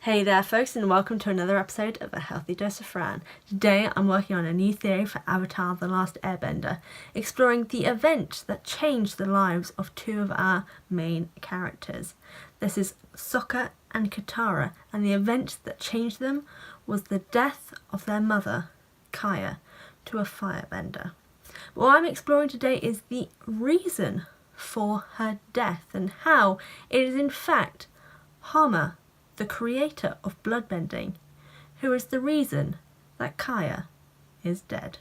Hey there folks, and welcome to another episode of A Healthy Dose of Fran. Today I'm working on a new theory for Avatar The Last Airbender, exploring the event that changed the lives of two of our main characters. This is Sokka and Katara, and the event that changed them was the death of their mother, Kaya, to a firebender. But what I'm exploring today is the reason for her death and how it is in fact Hama, the creator of bloodbending, who is the reason that Kaya is dead.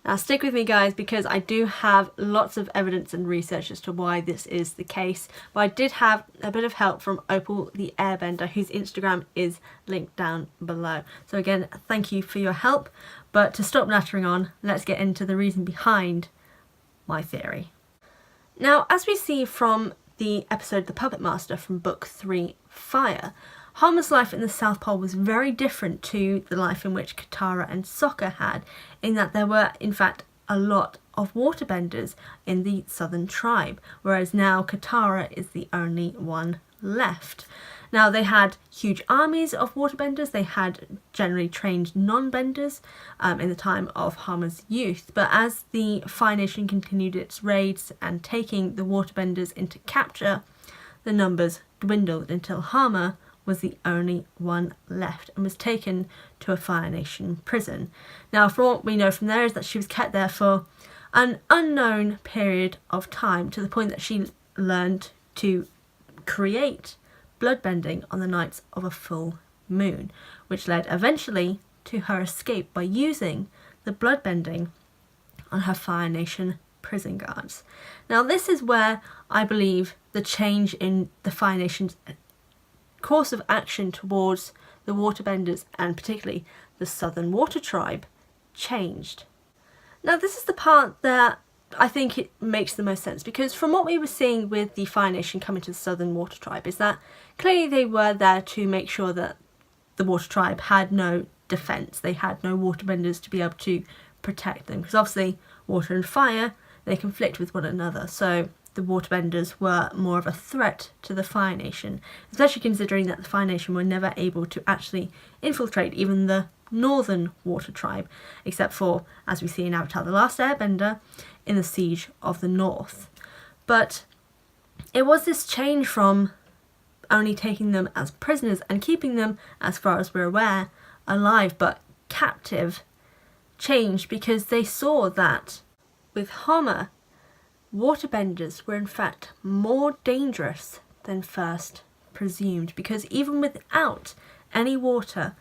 Now stick with me guys, because I do have lots of evidence and research as to why this is the case, but I did have a bit of help from Opal the Airbender, whose Instagram is linked down below. So again, thank you for your help, but to stop nattering on, let's get into the reason behind my theory. Now, as we see from the episode The Puppet Master from Book 3, Fire, Hama's life in the South Pole was very different to the life in which Katara and Sokka had, in that there were in fact a lot of waterbenders in the southern tribe, whereas now Katara is the only one left. Now, they had huge armies of waterbenders. They had generally trained non-benders in the time of Hama's youth, but as the Fire Nation continued its raids and taking the waterbenders into capture, the numbers dwindled until Hama was the only one left and was taken to a Fire Nation prison. Now, from what we know from there is that she was kept there for an unknown period of time, to the point that she learned to create bloodbending on the nights of a full moon, which led eventually to her escape by using the bloodbending on her Fire Nation prison guards. Now, this is where I believe the change in the Fire Nation's course of action towards the waterbenders, and particularly the Southern Water Tribe, changed. Now, this is the part that I think it makes the most sense, because from what we were seeing with the Fire Nation coming to the Southern Water Tribe is that clearly they were there to make sure that the Water Tribe had no defence. They had no waterbenders to be able to protect them, because obviously water and fire, they conflict with one another, so the waterbenders were more of a threat to the Fire Nation, especially considering that the Fire Nation were never able to actually infiltrate even the Northern Water Tribe, except for, as we see in Avatar The Last Airbender, in the Siege of the North. But it was this change from only taking them as prisoners and keeping them, as far as we're aware, alive but captive, changed because they saw that with Hama, waterbenders were in fact more dangerous than first presumed, because even without any water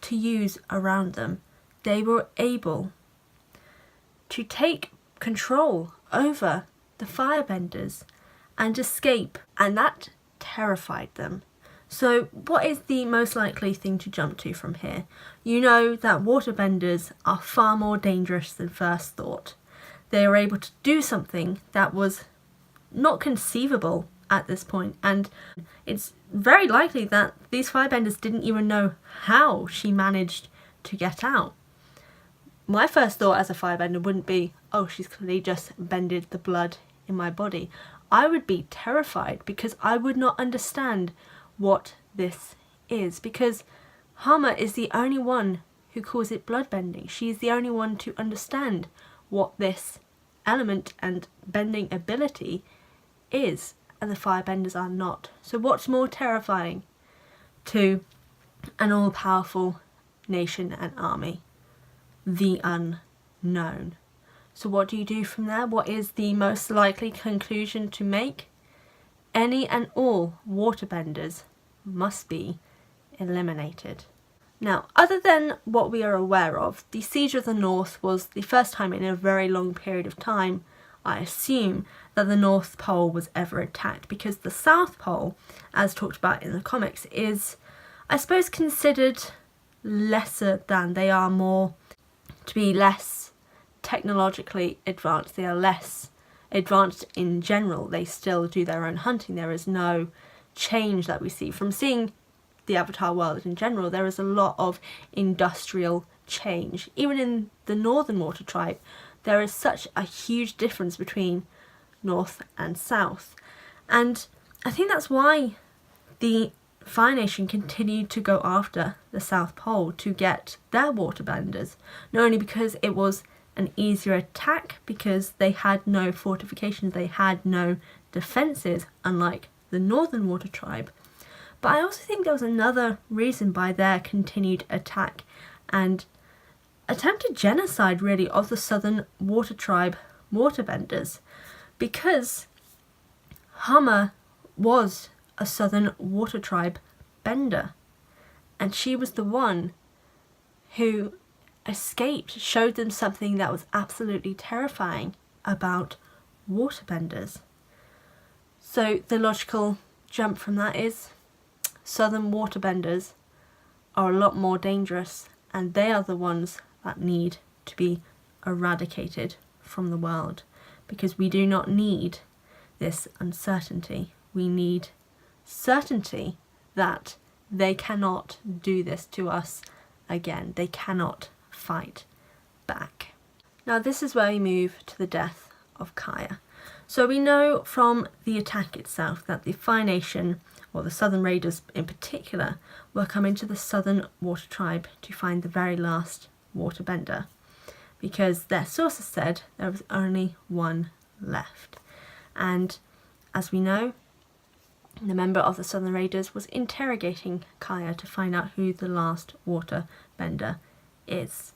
to use around them, they were able to take control over the firebenders and escape, and that terrified them. So what is the most likely thing to jump to from here? You know that waterbenders are far more dangerous than first thought. They were able to do something that was not conceivable at this point, and it's very likely that these firebenders didn't even know how she managed to get out. My first thought as a firebender wouldn't be, oh, she's clearly just bended the blood in my body. I would be terrified, because I would not understand what this is, because Hama is the only one who calls it bloodbending. She is the only one to understand what this element and bending ability is, and the firebenders are not. So what's more terrifying to an all-powerful nation and army? The unknown. So what do you do from there? What is the most likely conclusion to make? Any and all waterbenders must be eliminated. Now, other than what we are aware of, the Siege of the North was the first time in a very long period of time, I assume, that the North Pole was ever attacked, because the South Pole, as talked about in the comics, is, I suppose, considered lesser than. They are more, to be less technologically advanced. They are less advanced in general. They still do their own hunting. There is no change that we see from seeing the Avatar world in general. There is a lot of industrial change. Even in the Northern Water Tribe, there is such a huge difference between North and South. And I think that's why the Fire Nation continued to go after the South Pole to get their waterbenders, not only because it was an easier attack, because they had no fortifications, they had no defences, unlike the Northern Water Tribe, but I also think there was another reason by their continued attack and attempted genocide, really, of the Southern Water Tribe waterbenders, because Hama was a Southern Water Tribe bender, and she was the one who escaped, showed them something that was absolutely terrifying about waterbenders. So the logical jump from that is Southern waterbenders are a lot more dangerous, and they are the ones that need to be eradicated from the world, because we do not need this uncertainty. We need certainty that they cannot do this to us again. They cannot fight back. Now this is where we move to the death of Kaya. So we know from the attack itself that the Fire Nation, or the Southern Raiders in particular, were coming to the Southern Water Tribe to find the very last waterbender, because their sources said there was only one left. And as we know, the member of the Southern Raiders was interrogating Kaya to find out who the last waterbender is.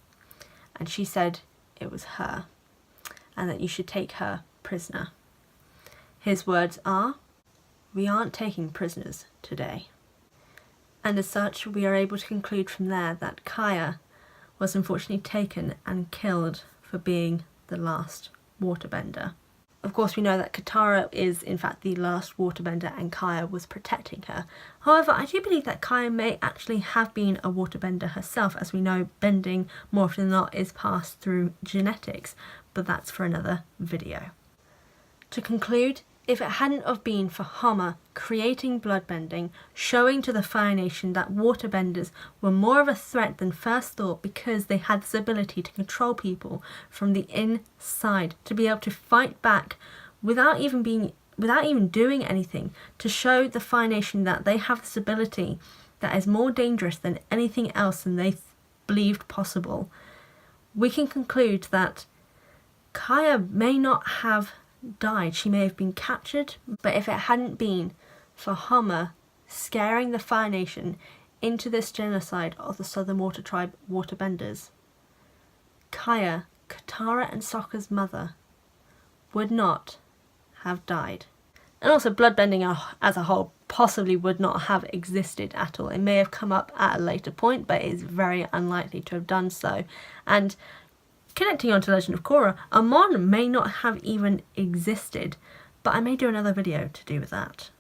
And she said it was her, and that you should take her prisoner. His words are, "We aren't taking prisoners today." And as such, we are able to conclude from there that Kaya was unfortunately taken and killed for being the last waterbender. Of course, we know that Katara is in fact the last waterbender and Kaya was protecting her. However, I do believe that Kaya may actually have been a waterbender herself, as we know bending more often than not is passed through genetics, but that's for another video. To conclude, if it hadn't have been for Hama creating bloodbending, showing to the Fire Nation that waterbenders were more of a threat than first thought, because they had this ability to control people from the inside, to be able to fight back without even doing anything, to show the Fire Nation that they have this ability that is more dangerous than anything else than they believed possible, we can conclude that Kaya may not have died. She may have been captured, but if it hadn't been for Hama scaring the Fire Nation into this genocide of the Southern Water Tribe waterbenders, Kaya, Katara and Sokka's mother, would not have died. And also bloodbending as a whole possibly would not have existed at all. It may have come up at a later point, but it is very unlikely to have done so. And connecting on to Legend of Korra, Amon may not have even existed, but I may do another video to do with that.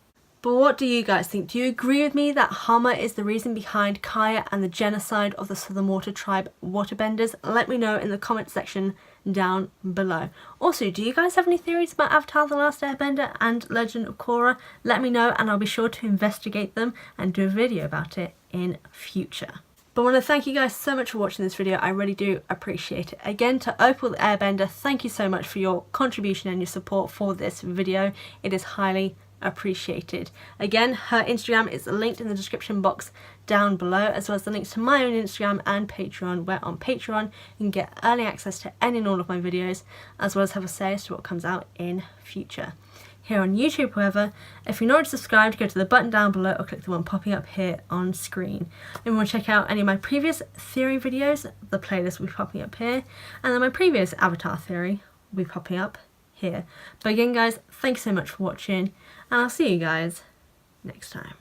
But what do you guys think? Do you agree with me that Hama is the reason behind Kaya and the genocide of the Southern Water Tribe waterbenders? Let me know in the comment section down below. Also, do you guys have any theories about Avatar: The Last Airbender and Legend of Korra? Let me know and I'll be sure to investigate them and do a video about it in future. But I want to thank you guys so much for watching this video. I really do appreciate it. Again, to Opal the Airbender, thank you so much for your contribution and your support for this video. It is highly appreciated. Again, her Instagram is linked in the description box down below, as well as the links to my own Instagram and Patreon, where on Patreon you can get early access to any and all of my videos, as well as have a say as to what comes out in future. Here on YouTube, however, if you're not subscribed, go to the button down below or click the one popping up here on screen. If you want to check out any of my previous theory videos, the playlist will be popping up here, and then my previous Avatar theory will be popping up here. But again guys, thanks so much for watching, and I'll see you guys next time.